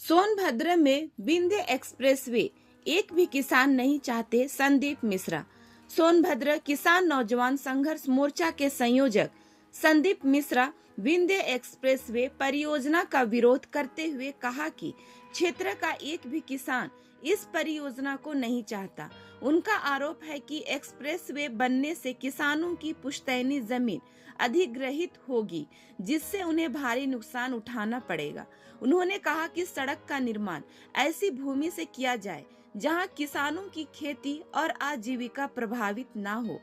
सोनभद्र में विंध्य एक्सप्रेसवे एक भी किसान नहीं चाहते, संदीप मिश्रा। सोनभद्र किसान नौजवान संघर्ष मोर्चा के संयोजक संदीप मिश्रा विंध्य एक्सप्रेसवे परियोजना का विरोध करते हुए कहा कि क्षेत्र का एक भी किसान इस परियोजना को नहीं चाहता। उनका आरोप है कि एक्सप्रेसवे बनने से किसानों की पुश्तैनी जमीन अधिग्रहित होगी, जिससे उन्हें भारी नुकसान उठाना पड़ेगा। उन्होंने कहा कि सड़क का निर्माण ऐसी भूमि से किया जाए जहां किसानों की खेती और आजीविका प्रभावित ना हो।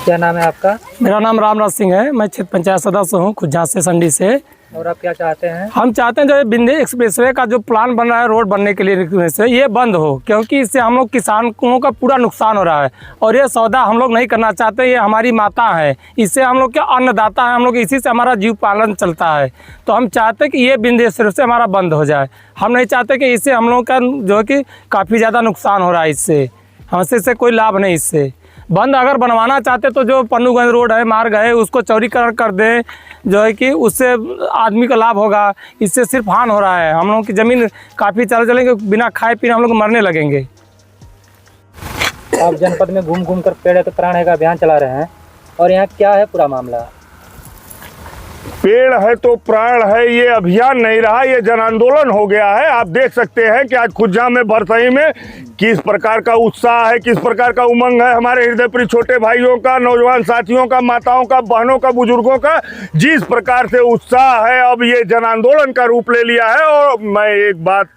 क्या नाम है आपका? मेरा नाम रामराज सिंह है। मैं क्षेत्र पंचायत सदस्य हूँ खुज्जा से, संडी से। और आप क्या चाहते हैं? हम चाहते हैं जो विंध्य एक्सप्रेसवे का जो प्लान बन रहा है रोड बनने के लिए से ये बंद हो, क्योंकि इससे हम लोग किसानों का पूरा नुकसान हो रहा है और ये सौदा हम लोग नहीं करना चाहते। ये हमारी माता है, इससे हम लोग के अन्नदाता है, हम लोग इसी से हमारा जीव पालन चलता है। तो हम चाहते हैं कि ये विंध्य एक्सप्रेसवे हमारा बंद हो जाए। हम नहीं चाहते कि इससे हम लोग का जो है कि काफ़ी ज़्यादा नुकसान हो रहा है, इससे कोई लाभ नहीं। इससे बंद अगर बनवाना चाहते तो जो पन्नूगंज रोड है, मार्ग है, उसको चौड़ीकरण कर दें, जो है कि उससे आदमी का लाभ होगा। इससे सिर्फ हानि हो रहा है। हम लोगों की ज़मीन काफ़ी चलेंगे, बिना खाए पीने हम लोग मरने लगेंगे। आप जनपद में घूम घूम कर पेड़ है तो प्राण है का अभियान चला रहे हैं, और यहाँ क्या है पूरा मामला? पेड़ है तो प्राण है, ये अभियान नहीं रहा, ये जन आंदोलन हो गया है। आप देख सकते हैं कि आज खुज्जा में, भरसई में किस प्रकार का उत्साह है, किस प्रकार का उमंग है हमारे हृदयप्रिय छोटे भाइयों का, नौजवान साथियों का, माताओं का, बहनों का, बुजुर्गों का। जिस प्रकार से उत्साह है, अब ये जन आंदोलन का रूप ले लिया है। और मैं एक बात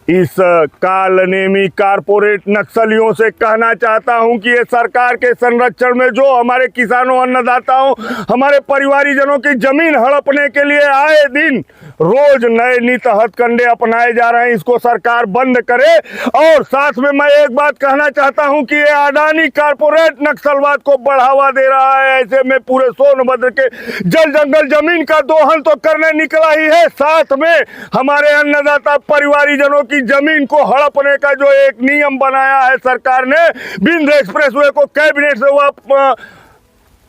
इस कालनेमी कारपोरेट नक्सलियों से कहना चाहता हूं कि ये सरकार के संरक्षण में जो हमारे किसानों, अन्नदाताओं, हमारे परिवारीजनों की जमीन हड़पने के लिए आए दिन रोज नए नीत हथकंडे अपनाए जा रहे हैं, इसको सरकार बंद करे। और साथ में मैं एक बात कहना चाहता हूं कि ये अडानी कारपोरेट नक्सलवाद को बढ़ावा दे रहा है। ऐसे में पूरे सोनभद्र के जल जंगल जमीन का दोहन तो करने निकला ही है, साथ में हमारे अन्नदाता परिवारीजनों की जमीन को हड़पने का जो एक नियम बनाया है सरकार ने, विंध्य एक्सप्रेसवे को कैबिनेट से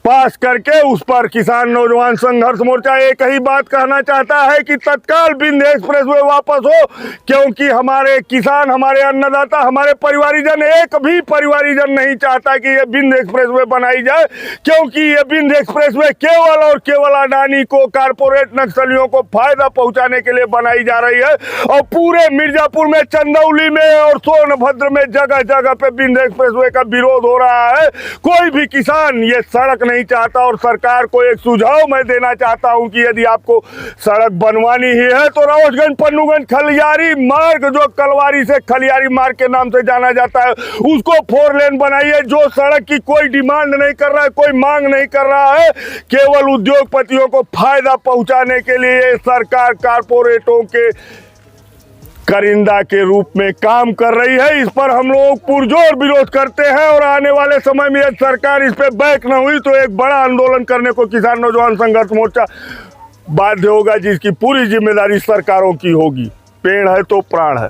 पास करके उस पर किसान नौजवान संघर्ष मोर्चा एक ही बात कहना चाहता है कि तत्काल विंध्य एक्सप्रेसवे वापस हो, क्योंकि हमारे किसान, हमारे अन्नदाता, हमारे परिवारीजन, एक भी परिवारीजन नहीं चाहता कि ये विंध्य एक्सप्रेसवे बनाई जाए, क्योंकि ये विंध्य एक्सप्रेसवे केवल और केवल अडानी को, कारपोरेट नक्सलियों को फायदा पहुंचाने के लिए बनाई जा रही है। और पूरे मिर्जापुर में, चंदौली में और सोनभद्र में जगह जगह पे विंध्य एक्सप्रेसवे का विरोध हो रहा है। कोई भी किसान ये सड़क नहीं चाहता। और सरकार को एक सुझाव मैं देना चाहता हूं कि यदि आपको सड़क बनवानी ही है तो रावतगंज पन्नूगंज खलियारी मार्ग, जो कलवारी से खलियारी मार्ग के नाम से जाना जाता है, उसको 4 लेन बनाइए। जो सड़क की कोई डिमांड नहीं कर रहा है, कोई मांग नहीं कर रहा है, केवल उद्योगपतियों को फायदा पहुंचाने के लिए सरकार कारपोरेटों के करिंदा के रूप में काम कर रही है। इस पर हम लोग पुरजोर विरोध करते हैं और आने वाले समय में यदि सरकार इस पे बैक न हुई तो एक बड़ा आंदोलन करने को किसान नौजवान संघर्ष मोर्चा बाध्य होगा, जिसकी पूरी जिम्मेदारी सरकारों की होगी। पेड़ है तो प्राण है।